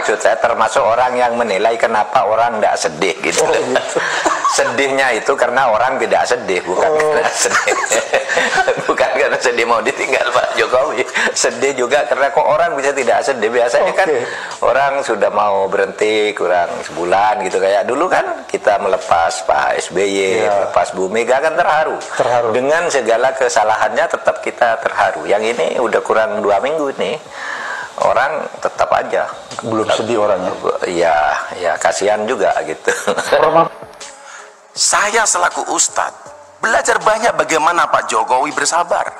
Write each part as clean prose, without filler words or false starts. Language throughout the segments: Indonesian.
maksud saya termasuk orang yang menilai kenapa orang tidak sedih gitu. Sedihnya itu karena orang tidak sedih, bukan karena sedih. Bukan karena sedih mau ditinggal Pak Jokowi. Sedih juga karena kok orang bisa tidak sedih. Biasanya kan orang sudah mau berhenti kurang sebulan gitu, kayak dulu kan kita melepas Pak SBY, melepas Bu Mega kan terharu. Dengan segala kesalahannya tetap kita terharu. Yang ini udah kurang 2 minggu nih, orang tetap aja belum sedih orangnya. Ya kasihan juga gitu. Saya selaku Ustadz belajar banyak bagaimana Pak Jokowi bersabar.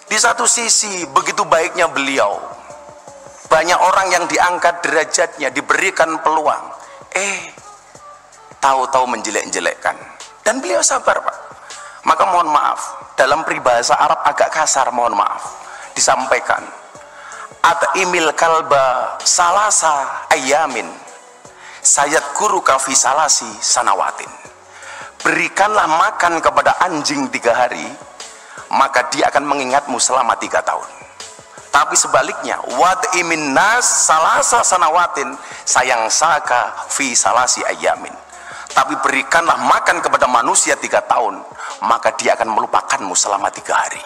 Di satu sisi begitu baiknya beliau, banyak orang yang diangkat derajatnya, diberikan peluang, tahu-tahu menjelek-jelekkan, dan beliau sabar Pak. Maka mohon maaf, dalam peribahasa Arab agak kasar, mohon maaf disampaikan, at'imil kalba salasa ayamin sayat guru kafi salasi sanawatin. Berikanlah makan kepada anjing 3 hari, maka dia akan mengingatmu selama 3 tahun. Tapi sebaliknya, wad'imin nas salasa sanawatin sayang saka fi salasi ayamin. Tapi berikanlah makan kepada manusia 3 tahun, maka dia akan melupakanmu selama 3 hari.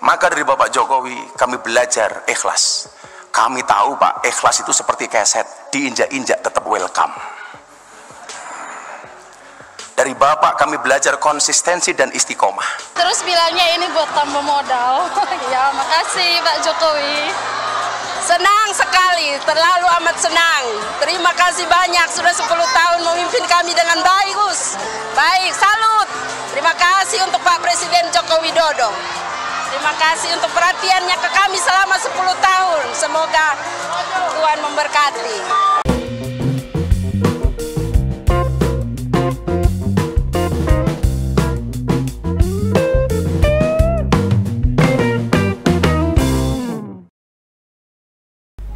Maka dari Bapak Jokowi kami belajar ikhlas. Kami tahu Pak, ikhlas itu seperti keset, diinjak-injak tetap welcome. Dari Bapak kami belajar konsistensi dan istiqomah. Terus bilangnya ini buat tambah modal. Ya, makasih Pak Jokowi. Senang sekali, terlalu amat senang. Terima kasih banyak, sudah 10 tahun memimpin kami dengan baik, Gus. Baik, salut. Terima kasih untuk Pak Presiden Joko Widodo. Terima kasih untuk perhatiannya ke kami selama 10 tahun. Semoga Tuhan memberkati.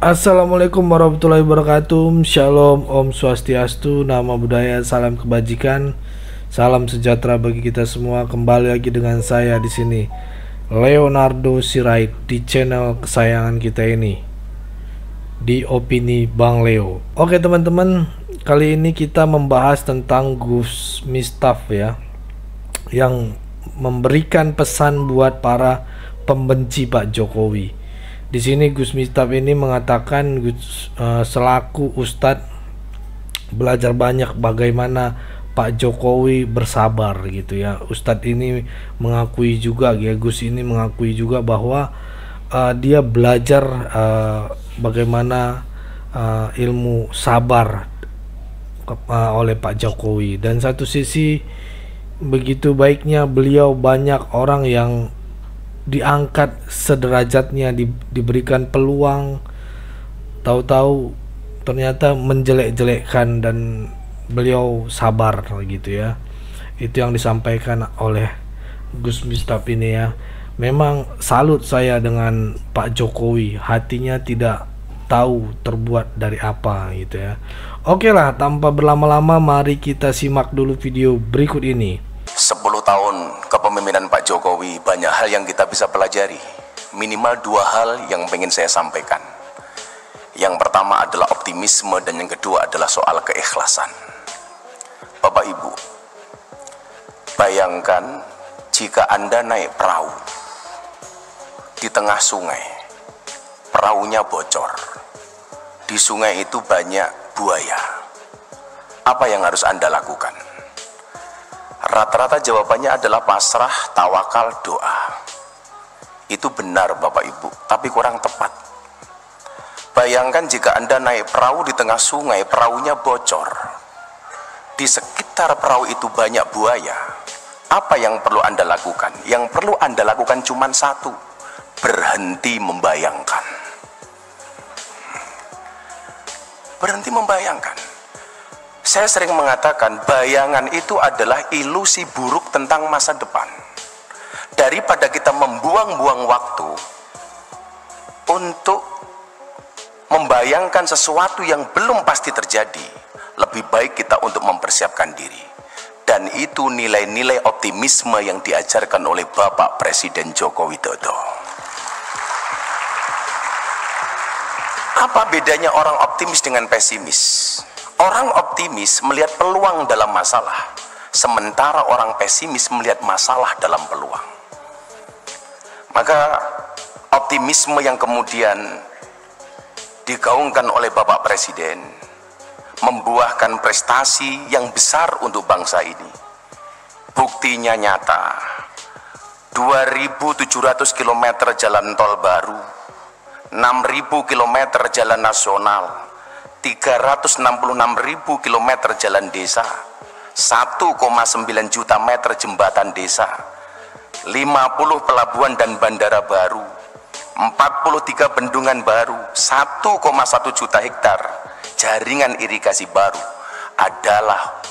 Assalamualaikum warahmatullahi wabarakatuh. Shalom, Om Swastiastu, Nama Budaya, Salam Kebajikan, Salam Sejahtera bagi kita semua. Kembali lagi dengan saya di sini, Leonardo Sirait, di channel kesayangan kita ini, di Opini Bang Leo. Oke teman-teman, kali ini kita membahas tentang Gus Miftah ya, yang memberikan pesan buat para pembenci Pak Jokowi. Di sini Gus Miftah ini mengatakan selaku Ustadz belajar banyak bagaimana Pak Jokowi bersabar gitu ya. Ustadz ini mengakui juga ya, Gus ini mengakui juga bahwa dia belajar bagaimana ilmu sabar oleh Pak Jokowi. Dan satu sisi begitu baiknya beliau, banyak orang yang diangkat sederajatnya, diberikan peluang, tahu-tahu ternyata menjelek-jelekkan, dan beliau sabar gitu ya. Itu yang disampaikan oleh Gus Miftah ini ya. Memang salut saya dengan Pak Jokowi, hatinya tidak tahu terbuat dari apa gitu ya. Oke lah, tanpa berlama-lama mari kita simak dulu video berikut ini. 10 tahun kepemimpinan Pak Jokowi, banyak hal yang kita bisa pelajari. Minimal 2 hal yang ingin saya sampaikan. Yang pertama adalah optimisme, dan yang kedua adalah soal keikhlasan. Bapak Ibu, bayangkan jika Anda naik perahu di tengah sungai, perahunya bocor, di sungai itu banyak buaya. Apa yang harus Anda lakukan? Rata-rata jawabannya adalah pasrah, tawakal, doa. Itu benar Bapak Ibu, tapi kurang tepat. Bayangkan jika Anda naik perahu di tengah sungai, perahunya bocor. Di sekitar perahu itu banyak buaya. Apa yang perlu Anda lakukan? Yang perlu Anda lakukan cuma satu, berhenti membayangkan. Berhenti membayangkan. Saya sering mengatakan bayangan itu adalah ilusi buruk tentang masa depan. Daripada kita membuang-buang waktu untuk membayangkan sesuatu yang belum pasti terjadi, lebih baik kita untuk mempersiapkan diri. Dan itu nilai-nilai optimisme yang diajarkan oleh Bapak Presiden Joko Widodo. Apa bedanya orang optimis dengan pesimis? Orang optimis melihat peluang dalam masalah, sementara orang pesimis melihat masalah dalam peluang. Maka optimisme yang kemudian digaungkan oleh Bapak Presiden membuahkan prestasi yang besar untuk bangsa ini. Buktinya nyata, 2.700 km jalan tol baru, 6.000 km jalan nasional, 366.000 km jalan desa, 1,9 juta meter jembatan desa, 50 pelabuhan dan bandara baru, 43 bendungan baru, 1,1 juta hektar jaringan irigasi baru adalah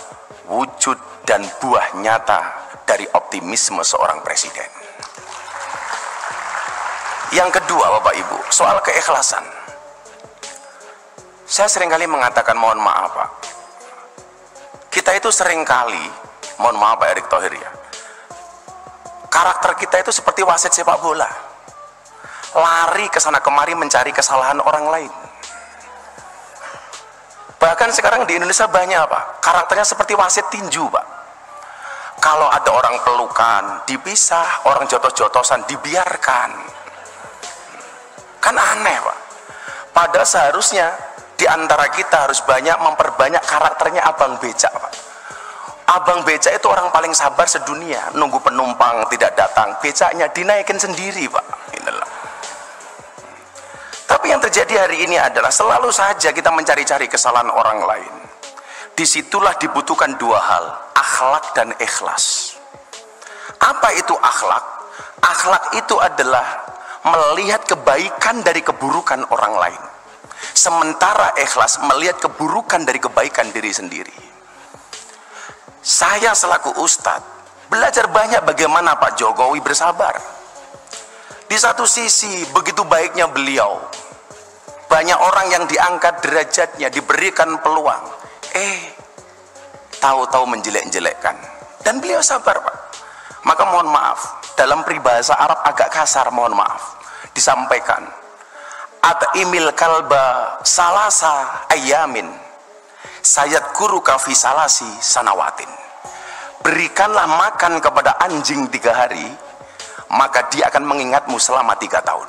wujud dan buah nyata dari optimisme seorang presiden. Yang kedua, Bapak Ibu, soal keikhlasan. Saya seringkali mengatakan, mohon maaf Pak, kita itu seringkali, mohon maaf Pak Erick Thohir ya, karakter kita itu seperti wasit sepak bola, lari ke sana kemari mencari kesalahan orang lain. Bahkan sekarang di Indonesia banyak Pak, karakternya seperti wasit tinju Pak. Kalau ada orang pelukan, dipisah, orang jotos-jotosan, dibiarkan. Kan aneh Pak. Padahal seharusnya di antara kita harus memperbanyak karakternya abang becak Pak. Abang becak itu orang paling sabar sedunia, nunggu penumpang tidak datang, becaknya dinaikin sendiri Pak. Inilah. Tapi yang terjadi hari ini adalah selalu saja kita mencari-cari kesalahan orang lain. Disitulah dibutuhkan dua hal, akhlak dan ikhlas. Apa itu akhlak? Akhlak itu adalah melihat kebaikan dari keburukan orang lain, sementara ikhlas melihat keburukan dari kebaikan diri sendiri. Saya selaku ustadz belajar banyak bagaimana Pak Jokowi bersabar. Di satu sisi begitu baiknya beliau, banyak orang yang diangkat derajatnya, diberikan peluang, tahu-tahu menjelek-jelekkan, dan beliau sabar Pak. Maka mohon maaf, dalam peribahasa Arab agak kasar, mohon maaf, disampaikan, at'imil kalba salasa ayamin sayat guru kafi salasi sanawatin. Berikanlah makan kepada anjing 3 hari, maka dia akan mengingatmu selama 3 tahun.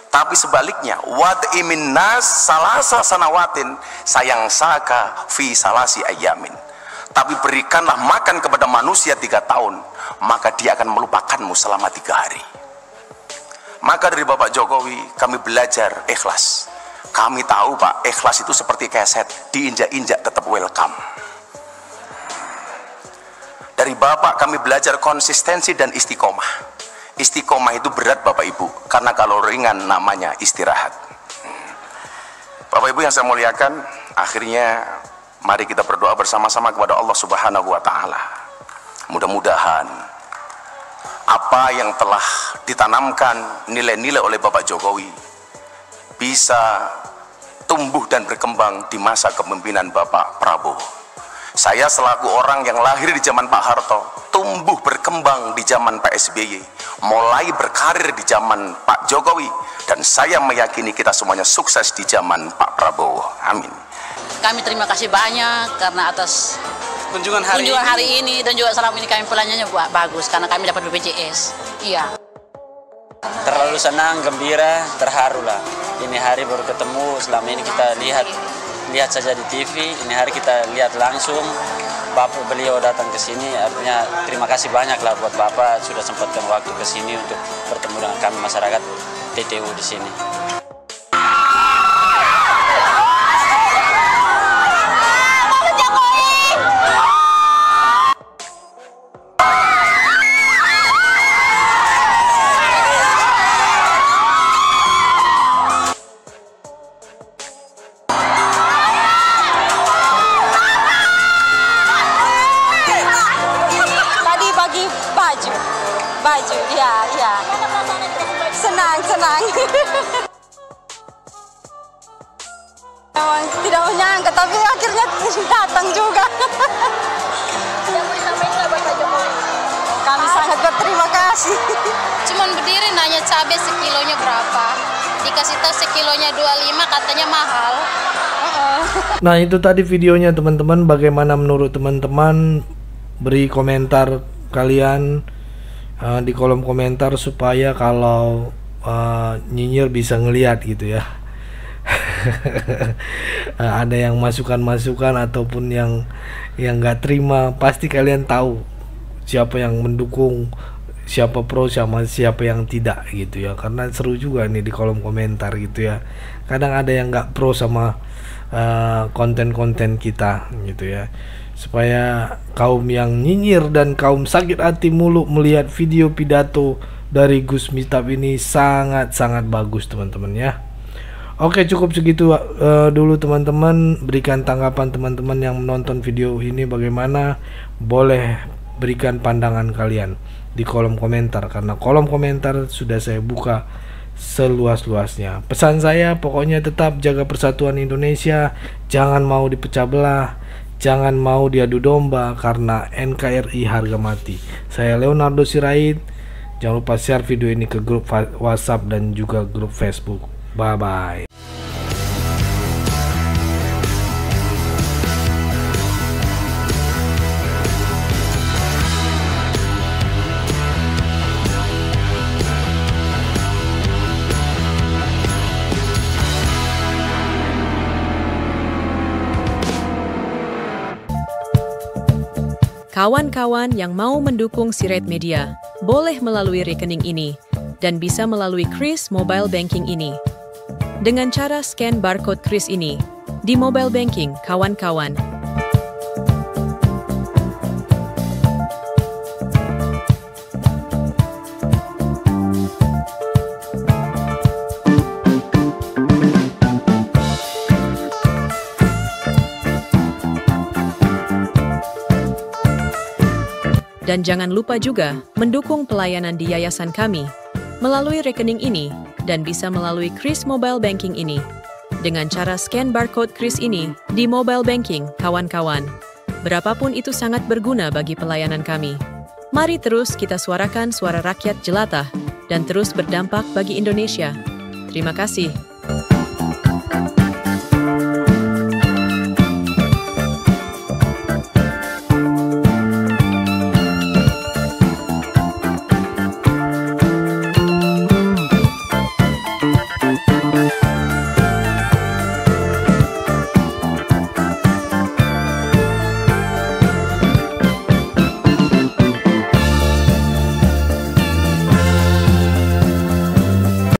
Tapi sebaliknya, wat'imin nas salasa sanawatin sayang saka fi salasi ayamin. Tapi berikanlah makan kepada manusia 3 tahun, maka dia akan melupakanmu selama 3 hari. Maka dari Bapak Jokowi kami belajar ikhlas. Kami tahu Pak, ikhlas itu seperti keset, diinjak-injak tetap welcome. Dari Bapak kami belajar konsistensi dan istiqomah. Istiqomah itu berat Bapak Ibu, karena kalau ringan namanya istirahat. Bapak Ibu yang saya muliakan, akhirnya mari kita berdoa bersama-sama kepada Allah Subhanahu wa Ta'ala. Mudah-mudahan apa yang telah ditanamkan nilai-nilai oleh Bapak Jokowi bisa tumbuh dan berkembang di masa kepemimpinan Bapak Prabowo. Saya selaku orang yang lahir di zaman Pak Harto, tumbuh berkembang di zaman Pak SBY, mulai berkarir di zaman Pak Jokowi, dan saya meyakini kita semuanya sukses di zaman Pak Prabowo. Amin. Kami terima kasih banyak karena atas kunjungan hari ini dan juga selama ini kami pelayanannya bagus karena kami dapat BPJS. Iya. Terlalu senang, gembira, terharu lah. Ini hari baru ketemu, selama ini kita lihat saja di TV, ini hari kita lihat langsung. Bapak beliau datang ke sini, artinya terima kasih banyak lah buat Bapak sudah sempatkan waktu ke sini untuk bertemu dengan kami masyarakat TTU di sini. Baju, iya. Senang. Memang tidak menyangka, tapi akhirnya datang juga. Kami sangat berterima kasih. Cuman berdiri nanya cabai sekilonya berapa. Dikasih tahu sekilonya 25 katanya mahal. Nah itu tadi videonya teman-teman. Bagaimana menurut teman-teman? Beri komentar kalian di kolom komentar supaya kalau nyinyir bisa ngelihat gitu ya. Ada yang masukan-masukan ataupun yang nggak terima, pasti kalian tahu siapa yang mendukung, siapa pro sama siapa yang tidak gitu ya. Karena seru juga nih di kolom komentar gitu ya. Kadang ada yang nggak pro sama konten-konten kita gitu ya. Supaya kaum yang nyinyir dan kaum sakit hati mulu melihat video pidato dari Gus Miftah ini sangat-sangat bagus teman-teman ya. Oke, cukup segitu dulu teman-teman. Berikan tanggapan teman-teman yang menonton video ini bagaimana. Boleh berikan pandangan kalian di kolom komentar, karena kolom komentar sudah saya buka seluas-luasnya. Pesan saya pokoknya tetap jaga persatuan Indonesia. Jangan mau dipecah belah, jangan mau diadu domba, karena NKRI harga mati. Saya Leonardo Sirait. Jangan lupa share video ini ke grup WhatsApp dan juga grup Facebook. Bye-bye. Kawan-kawan yang mau mendukung Sirait Media, boleh melalui rekening ini, dan bisa melalui Kris Mobile Banking ini. Dengan cara scan barcode Kris ini, di mobile banking kawan-kawan. Dan jangan lupa juga mendukung pelayanan di yayasan kami melalui rekening ini dan bisa melalui Kris Mobile Banking ini dengan cara scan barcode Kris ini di mobile banking kawan-kawan. Berapapun itu sangat berguna bagi pelayanan kami. Mari terus kita suarakan suara rakyat jelata dan terus berdampak bagi Indonesia. Terima kasih.